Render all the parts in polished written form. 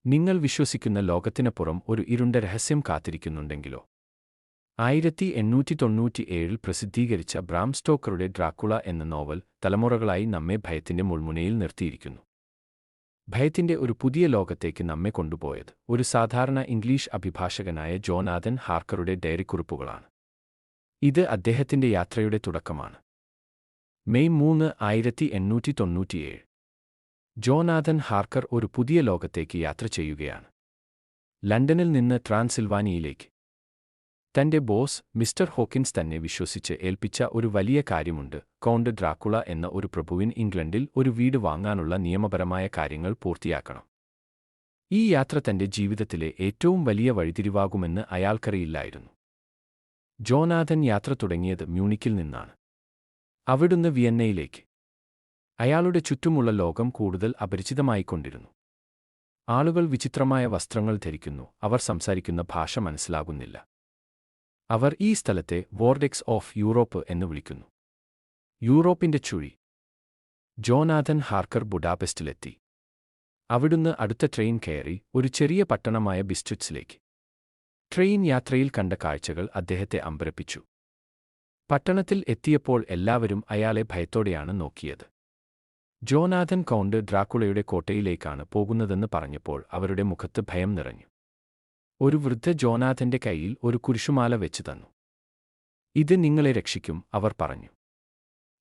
നിങ്ങൾ വിശ്വസിക്കുന്ന ലോകത്തിനപ്പുറം ഒരു ഇരുണ്ട രഹസ്യം കാത്തിരിക്കുന്നുണ്ടെങ്കിലോ? 1897 പ്രസിദ്ധീകരിച്ച ബ്രാം സ്റ്റോക്കറുടെ ഡ്രാക്കുള എന്ന നോവൽ തലമുറകളായി നമ്മെ ഭയത്തിന്റെ മുൾമുനയിൽ നിർത്തിയിരിക്കുന്നു. ഭയത്തിന്റെ ഒരു പുതിയ ലോകത്തേക്ക് നമ്മെ കൊണ്ടുപോയത് ഒരു സാധാരണ ഇംഗ്ലീഷ് അഭിഭാഷകനായ ജോനാഥൻ ഹാർക്കറുടെ ഡയറിക്കുറിപ്പുകളാണ്. ഇത് അദ്ദേഹത്തിന്റെ യാത്രയുടെ തുടക്കമാണ്. മെയ് 3, 1897. ജോനാഥൻ ഹാർക്കർ ഒരു പുതിയ ലോകത്തേക്ക് യാത്ര ചെയ്യുകയാണ്. ലണ്ടനിൽ നിന്ന് ട്രാൻസിൽവാനിയയിലേക്ക്. തന്റെ ബോസ് മിസ്റ്റർ ഹോക്കിൻസ് തന്നെ വിശ്വസിച്ച് ഏൽപ്പിച്ച ഒരു വലിയ കാര്യമുണ്ട്. കൗണ്ട് ഡ്രാക്കുള എന്ന ഒരു പ്രഭുവിന് ഇംഗ്ലണ്ടിൽ ഒരു വീട് വാങ്ങാനുള്ള നിയമപരമായ കാര്യങ്ങൾ പൂർത്തിയാക്കണം. ഈ യാത്ര തന്റെ ജീവിതത്തിലെ ഏറ്റവും വലിയ വഴിത്തിരിവാകുമെന്ന് അയാൾക്കറിയില്ലായിരുന്നു. ജോനാഥൻ യാത്ര തുടങ്ങിയത് മ്യൂണിക്കിൽ നിന്നാണ്. അവിടുന്ന് വിയന്നയിലേക്ക്. അയാളുടെ ചുറ്റുമുള്ള ലോകം കൂടുതൽ അപരിചിതമായിക്കൊണ്ടിരുന്നു. ആളുകൾ വിചിത്രമായ വസ്ത്രങ്ങൾ ധരിക്കുന്നു, അവർ സംസാരിക്കുന്ന ഭാഷ മനസ്സിലാകുന്നില്ല. അവർ ഈ സ്ഥലത്തെ വോർഡെക്സ് ഓഫ് യൂറോപ്പ് എന്ന് വിളിക്കുന്നു. യൂറോപ്പിന്റെ ചുഴി. Jonathan Harker ബുഡാപെസ്റ്റിലെത്തി. അവിടുന്ന് അടുത്ത ട്രെയിൻ കയറി ഒരു ചെറിയ പട്ടണമായ ബിസ്റ്റുറ്റ്സിലേക്ക്. ട്രെയിൻ യാത്രയിൽ കണ്ട കാഴ്ചകൾ അദ്ദേഹത്തെ അമ്പരപ്പിച്ചു. പട്ടണത്തിൽ എത്തിയപ്പോൾ എല്ലാവരും അയാളെ ഭയത്തോടെയാണ് നോക്കിയത്. ജോനാഥൻ കൗണ്ട് ഡ്രാക്കുളയുടെ കോട്ടയിലേക്കാണ് പോകുന്നതെന്ന് പറഞ്ഞപ്പോൾ അവരുടെ മുഖത്ത് ഭയം നിറഞ്ഞു. ഒരു വൃദ്ധ ജോനാഥന്റെ കൈയിൽ ഒരു കുരിശുമാല വെച്ചു തന്നു. ഇത് നിങ്ങളെ രക്ഷിക്കും, അവർ പറഞ്ഞു.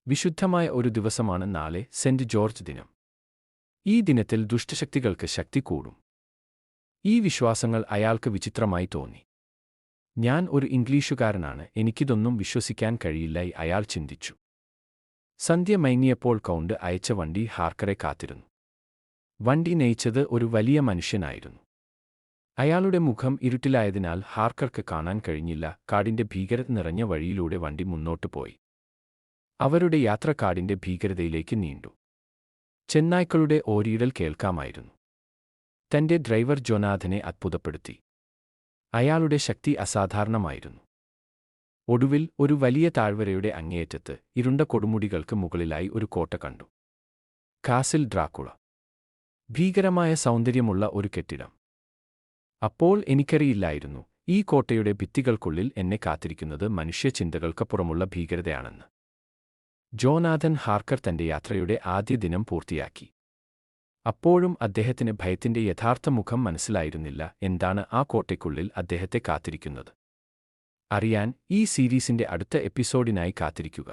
വിശുദ്ധമായ ഒരു ദിവസമാണ് നാളെ, സെന്റ് ജോർജ് ദിനം. ഈ ദിനത്തിൽ ദുഷ്ടശക്തികൾക്ക് ശക്തി കൂടും. ഈ വിശ്വാസങ്ങൾ അയാൾക്ക് വിചിത്രമായി തോന്നി. ഞാൻ ഒരു ഇംഗ്ലീഷുകാരനാണ്, എനിക്കിതൊന്നും വിശ്വസിക്കാൻ കഴിയില്ല, അയാൾ ചിന്തിച്ചു. സന്ധ്യ മയങ്ങിയപ്പോൾ കൗണ്ട് അയച്ച വണ്ടി ഹാർക്കറെ കാത്തിരുന്നു. വണ്ടി നയിച്ചത് ഒരു വലിയ മനുഷ്യനായിരുന്നു. അയാളുടെ മുഖം ഇരുട്ടിലായതിനാൽ ഹാർക്കർക്ക് കാണാൻ കഴിഞ്ഞില്ല. കാടിന്റെ ഭീകരത നിറഞ്ഞ വഴിയിലൂടെ വണ്ടി മുന്നോട്ടു പോയി. അവരുടെ യാത്ര കാടിന്റെ ഭീകരതയിലേക്ക് നീണ്ടു. ചെന്നായ്ക്കളുടെ ഓരിയിടൽ കേൾക്കാമായിരുന്നു. തന്റെ ഡ്രൈവർ ജോനാഥനെ അത്ഭുതപ്പെടുത്തി. അയാളുടെ ശക്തി അസാധാരണമായിരുന്നു. ഒടുവിൽ ഒരു വലിയ താഴ്വരയുടെ അങ്ങേയറ്റത്ത് ഇരുണ്ട കൊടുമുടികൾക്ക് മുകളിലായി ഒരു കോട്ട കണ്ടു. Castle Dracula. ഭീകരമായ സൗന്ദര്യമുള്ള ഒരു കെട്ടിടം. അപ്പോൾ എനിക്കറിയില്ലായിരുന്നു ഈ കോട്ടയുടെ ഭിത്തികൾക്കുള്ളിൽ എന്നെ കാത്തിരിക്കുന്നത് മനുഷ്യചിന്തകൾക്കപ്പുറമുള്ള ഭീകരതയാണെന്ന്. ജോനാഥൻ ഹാർക്കർ തന്റെ യാത്രയുടെ ആദ്യ ദിനം പൂർത്തിയാക്കി. അപ്പോഴും അദ്ദേഹത്തിന് ഭയത്തിന്റെ യഥാർത്ഥ മുഖം മനസ്സിലായിരുന്നില്ല. എന്താണ് ആ കോട്ടയ്ക്കുള്ളിൽ അദ്ദേഹത്തെ കാത്തിരിക്കുന്നത്? അറിയാൻ ഈ സീരീസിന്റെ അടുത്ത എപ്പിസോഡിനായി കാത്തിരിക്കുക.